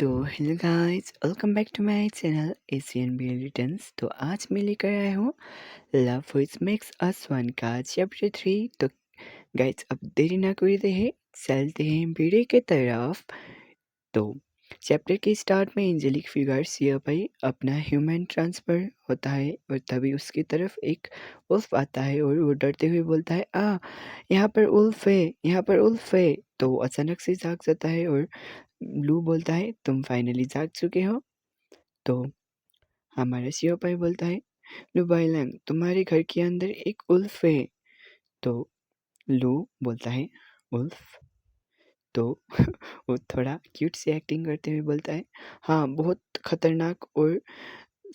तो hello guys, welcome back to my channel Asian B returns. तो आज मैं लेकर आया हूँ love which makes us one का चैप्टर 3। तो गाइस, अब देरी ना करते हैं, चलते हैं वीडियो की तरफ। तो चैप्टर के स्टार्ट में एंजेलिक फिगर सिया भाई अपना ह्यूमन ट्रांसफर होता है और तभी उसकी तरफ एक उल्फ आता है और वो डरते हुए बोलता है, यहाँ पर उल्फ है, यहाँ पर उल्फ है। तो वो अचानक से जाग जाता है और लू बोलता है, तुम फाइनली जाग चुके हो। तो हमारा सियोपाई बोलता है, लू बाइलैंग, तुम्हारे घर के अंदर एक उल्फ है। तो लू बोलता है, उल्फ? तो वो थोड़ा क्यूट सी एक्टिंग करते हुए बोलता है, हाँ, बहुत खतरनाक और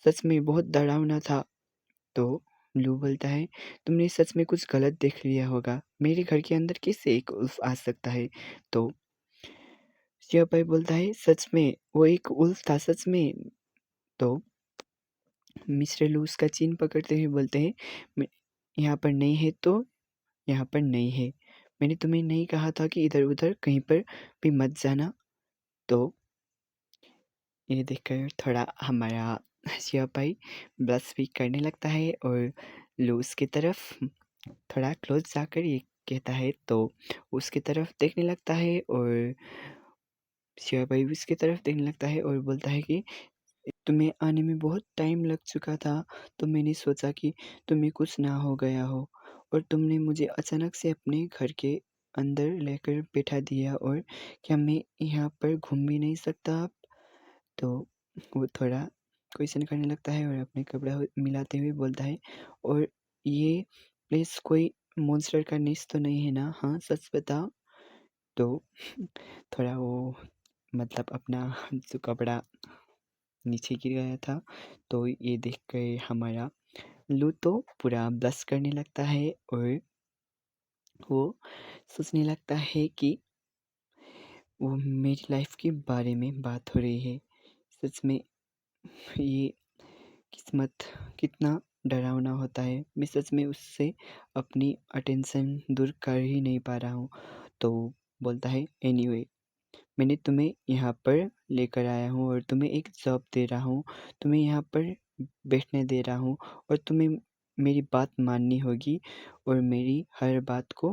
सच में बहुत डरावना था। तो लू बोलता है, तुमने सच में कुछ गलत देख लिया होगा, मेरे घर के अंदर कैसे एक उल्फ आ सकता है। तो सियोपाई बोलता है, सच में वो एक उल्फ था, सच में। तो मिस्टर लू उसका चिन पकड़ते हुए बोलते हैं, "मैं यहाँ पर नहीं है तो यहाँ पर नहीं है। मैंने तुम्हें नहीं कहा था कि इधर-उधर कहीं पर भी मत जाना।" तो ये देखकर थोड़ा हमारा सियापाई ब्लश भी करने लगता है और लू उसकी तरफ थोड़ा क्लोज जाकर ये कहता है। तो उसकी तरफ देखने लगता है और सियापाई भी उसकी तरफ देखने लगता है और बोलता है कि तुम्हें आने में बहुत टाइम लग चुका था, तो मैंने सोचा कि तुम्हें कुछ ना हो गया हो और तुमने मुझे अचानक से अपने घर के अंदर लेकर बैठा दिया। और क्या मैं यहाँ पर घूम भी नहीं सकता अब? तो वो थोड़ा क्वेश्चन करने लगता है और अपने कपड़ा मिलाते हुए बोलता है, और ये प्लेस कोई मॉन्स्टर का नेस्ट तो नहीं है ना? हाँ, सच बताओ। तो थोड़ा वो मतलब अपना जो कपड़ा नीचे गिर गया था, तो ये देख कर हमारा लू तो पूरा ब्लश करने लगता है और वो सोचने लगता है कि वो मेरी लाइफ के बारे में बात हो रही है। सच में ये किस्मत कितना डरावना होता है। मैं सच में उससे अपनी अटेंशन दूर कर ही नहीं पा रहा हूँ। तो बोलता है, एनीवे, मैंने तुम्हें यहाँ पर लेकर आया हूँ और तुम्हें एक जॉब दे रहा हूँ, तुम्हें यहाँ पर बैठने दे रहा हूँ और तुम्हें मेरी बात माननी होगी और मेरी हर बात को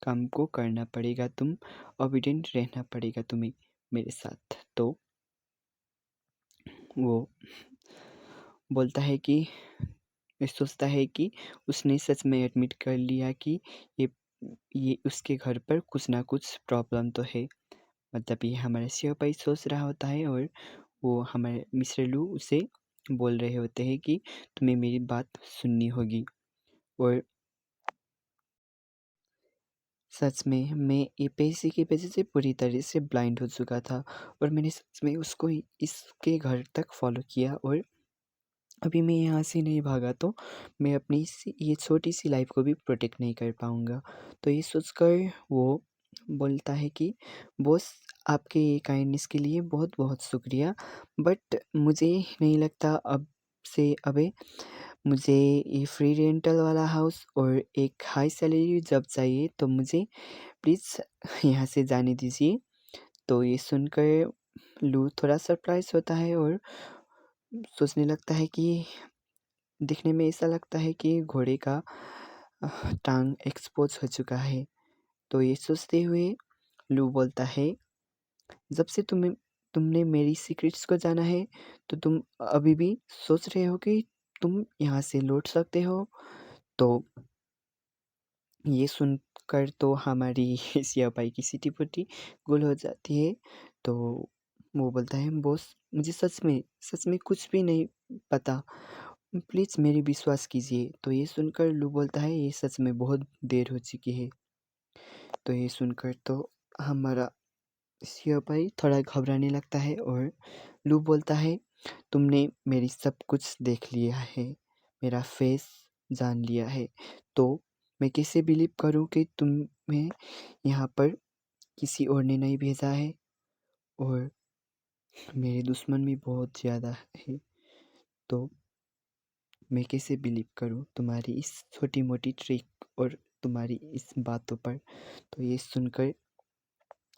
काम को करना पड़ेगा। तुम ओबीडिएंट रहना पड़ेगा तुम्हें मेरे साथ। तो वो बोलता है कि सोचता है कि उसने सच में एडमिट कर लिया कि ये ये उसके घर पर कुछ ना कुछ प्रॉब्लम तो है। मतलब ये हमारा सिपाही सोच रहा होता है और वो हमारे मिस्टर लू उसे बोल रहे होते हैं कि तुम्हें मेरी बात सुननी होगी। और सच में मैं ये पैसे की वजह से पूरी तरह से ब्लाइंड हो चुका था और मैंने सच में उसको इसके घर तक फॉलो किया और अभी मैं यहाँ से नहीं भागा तो मैं अपनी ये छोटी सी लाइफ को भी प्रोटेक्ट नहीं कर पाऊँगा। तो ये सोचकर वो बोलता है कि बॉस, आपके ये काइंडनेस के लिए बहुत बहुत शुक्रिया, बट मुझे नहीं लगता अब से अबे मुझे ये फ्री रेंटल वाला हाउस और एक हाई सैलरी जॉब चाहिए, तो मुझे प्लीज़ यहाँ से जाने दीजिए। तो ये सुनकर लू थोड़ा सरप्राइज होता है और सोचने लगता है कि दिखने में ऐसा लगता है कि घोड़े का टांग एक्सपोज हो चुका है। तो ये सोचते हुए लू बोलता है, जब से तुमने मेरी सीक्रेट्स को जाना है, तो तुम अभी भी सोच रहे हो कि तुम यहाँ से लौट सकते हो। तो ये सुनकर तो हमारी सियापाई की सिटी-पुटी गुल हो जाती है। तो वो बोलता है, बॉस, मुझे सच में कुछ भी नहीं पता, प्लीज़ मेरी विश्वास कीजिए। तो ये सुनकर लू बोलता है, ये सच में बहुत देर हो चुकी है। तो ये सुनकर तो हमारा सियापाई थोड़ा घबराने लगता है और लू बोलता है, तुमने मेरी सब कुछ देख लिया है, मेरा फेस जान लिया है, तो मैं कैसे बिलीव करूं कि तुम्हें यहाँ पर किसी और ने नहीं भेजा है। और मेरे दुश्मन भी बहुत ज़्यादा है, तो मैं कैसे बिलीव करूं तुम्हारी इस छोटी मोटी ट्रिक और तुम्हारी इस बातों पर। तो ये सुनकर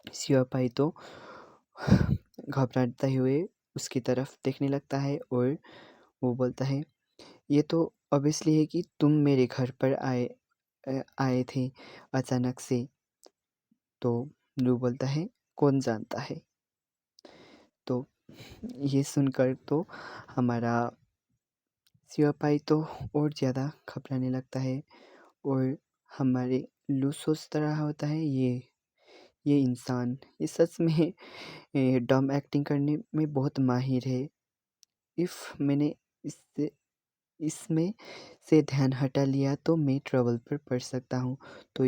सियापाई तो घबराते हुए उसकी तरफ देखने लगता है और वो बोलता है, ये तो ऑब्वियसली है कि तुम मेरे घर पर आए थे अचानक से। तो लू बोलता है, कौन जानता है। तो ये सुनकर तो हमारा सिपाही तो और ज़्यादा घबराने लगता है और हमारे लू सोचता रहा होता है, ये इंसान ये सच में डम एक्टिंग करने में बहुत माहिर है। इफ़ मैंने इससे इसमें से ध्यान हटा लिया तो मैं ट्रबल पर पड़ सकता हूँ। तो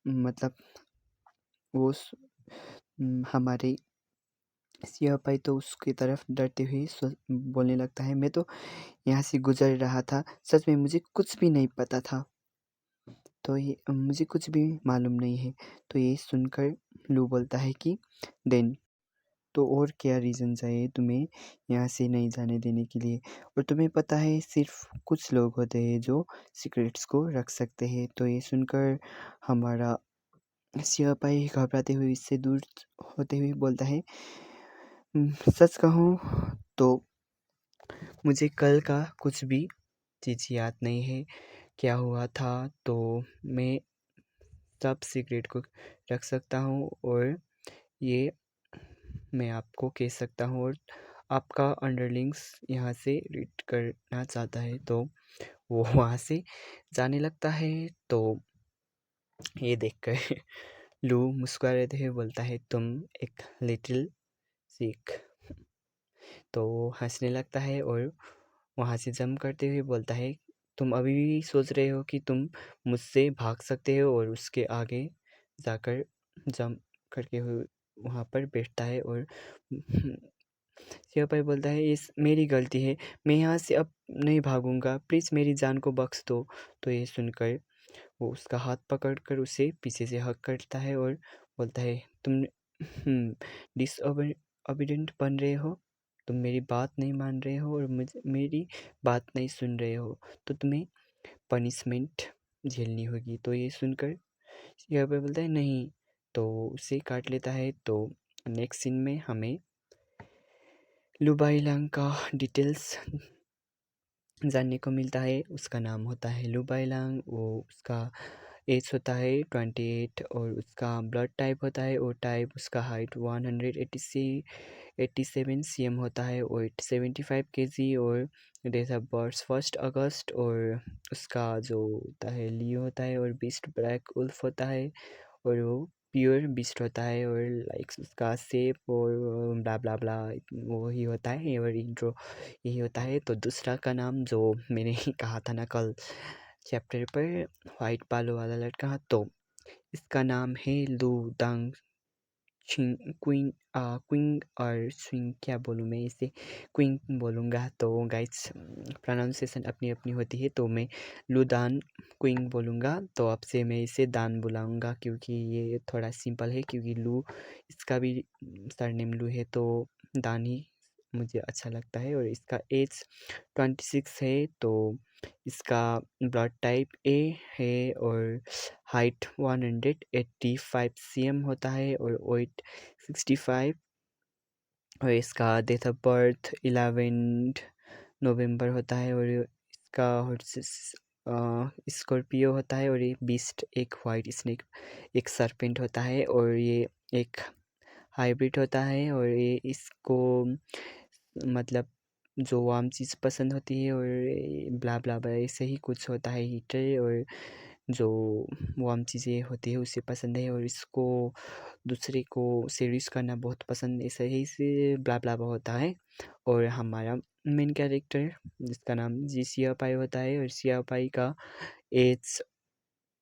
मतलब वो हमारे सिपाही तो उसकी तरफ डरते हुए बोलने लगता है, मैं तो यहाँ से गुजर रहा था, सच में मुझे कुछ भी नहीं पता था। तो ये मुझे कुछ भी मालूम नहीं है। तो ये सुनकर लू बोलता है कि देन तो और क्या रीज़न चाहिए तुम्हें यहाँ से नहीं जाने देने के लिए। और तुम्हें पता है सिर्फ कुछ लोग होते हैं जो सीक्रेट्स को रख सकते हैं। तो ये सुनकर हमारा सिपाही घबराते हुए इससे दूर होते हुए बोलता है, सच कहूँ तो मुझे कल का कुछ भी चीज़ याद नहीं है क्या हुआ था। तो मैं सब सीक्रेट को रख सकता हूँ और ये मैं आपको कह सकता हूँ और आपका अंडरलिंग्स यहाँ से रीड करना चाहता है। तो वो वहाँ से जाने लगता है। तो ये देखकर लू मुस्कुरा रहते हुए बोलता है, तुम एक लिटिल सीख। तो वो हंसने लगता है और वहाँ से जंप करते हुए बोलता है, तुम अभी भी सोच रहे हो कि तुम मुझसे भाग सकते हो। और उसके आगे जाकर जंप करके हुए वहाँ पर बैठता है और सिपाही बोलता है, इस मेरी गलती है, मैं यहाँ से अब नहीं भागूंगा, प्लीज़ मेरी जान को बख्श दो। तो ये सुनकर वो उसका हाथ पकड़कर उसे पीछे से हक करता है और बोलता है, तुम डिसओबीडेंट बन रहे हो, तुम मेरी बात नहीं मान रहे हो और मुझे मेरी बात नहीं सुन रहे हो, तो तुम्हें पनिशमेंट झेलनी होगी। तो ये सुनकर यहाँ पे बोलता है नहीं, तो उसे काट लेता है। तो नेक्स्ट सीन में हमें लुबाइलांग का डिटेल्स जानने को मिलता है। उसका नाम होता है लुबाइलांग, वो उसका एज होता है 28 और उसका ब्लड टाइप होता है ओ टाइप, उसका हाइट 187 cm होता है, वेट 75 kg और डेट ऑफ बर्थ 1 अगस्त। और उसका जो होता है लियो होता है और बीस्ट ब्लैक उल्फ होता है और वो प्योर बीस्ट होता है और लाइक उसका सेप और ब्ला ब्ला ब्ला वो ही होता है और इंट्रो यही होता है। तो दूसरा का नाम जो मैंने कहा था ना कल चैप्टर पर, वाइट बालों वाला लड़का, तो इसका नाम है लू दांग छिंग क्विंग क्विंग और स्विंग, क्या बोलूँ मैं इसे, क्विंग बोलूँगा। तो गाइस प्रोनाउंसिएशन अपनी अपनी होती है, तो मैं लूदान क्विंग बोलूँगा। तो अब से मैं इसे दान बुलाऊँगा क्योंकि ये थोड़ा सिंपल है, क्योंकि लू इसका भी सरनेम लू है तो दान ही मुझे अच्छा लगता है। और इसका एज 26 है। तो इसका ब्लड टाइप ए है और हाइट 185 cm होता है और वेट 65 और इसका डेट ऑफ बर्थ 11 नवंबर होता है और इसका स्कॉर्पियो होता है और ये बीस्ट एक वाइट स्नेक एक सरपेंट होता है और ये एक हाइब्रिड होता है और ये इसको मतलब जो वार्म चीज़ पसंद होती है और ब्ला ब्ला ब्ला ऐसे ही कुछ होता है हीटर और जो वार्म चीज़ें होती है उसे पसंद है और इसको दूसरे को सीरीज करना बहुत पसंद ऐसे ही से ब्ला ब्ला ब्ला होता है। और हमारा मेन कैरेक्टर जिसका नाम जी सिया पाई होता है और सिया पाई का एज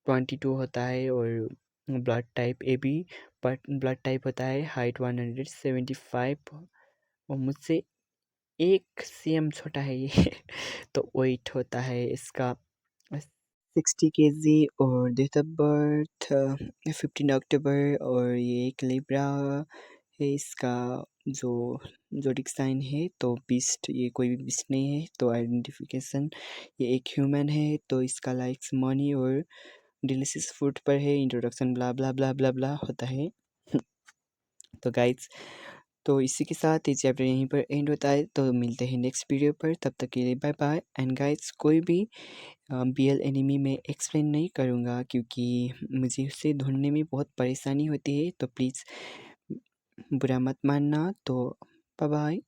22 होता है और blood type A B blood type होता है, हाइट 175 और मुझसे 1 cm छोटा है ये तो वेट होता है इसका 60 kg और डेट ऑफ बर्थ 15 अक्टूबर और ये एक लिब्रा है। इसका जो जोडिक साइन है तो बीस्ट, ये कोई भी बीस्ट नहीं है। तो आइडेंटिफिकेशन ये एक ह्यूमन है। तो इसका लाइक्स मनी और डिलीशियस फूड पर है। इंट्रोडक्शन ब्ला ब्ला ब्ला ब्ला ब्ला होता है तो गाइड्स तो इसी के साथ ये चैप्टर यहीं पर एंड होता है। तो मिलते हैं नेक्स्ट वीडियो पर, तब तक के लिए बाय बाय। एंड गाइस कोई भी BL एनिमी में एक्सप्लेन नहीं करूँगा क्योंकि मुझे उसे ढूँढने में बहुत परेशानी होती है, तो प्लीज़ बुरा मत मानना। तो बाय बाय।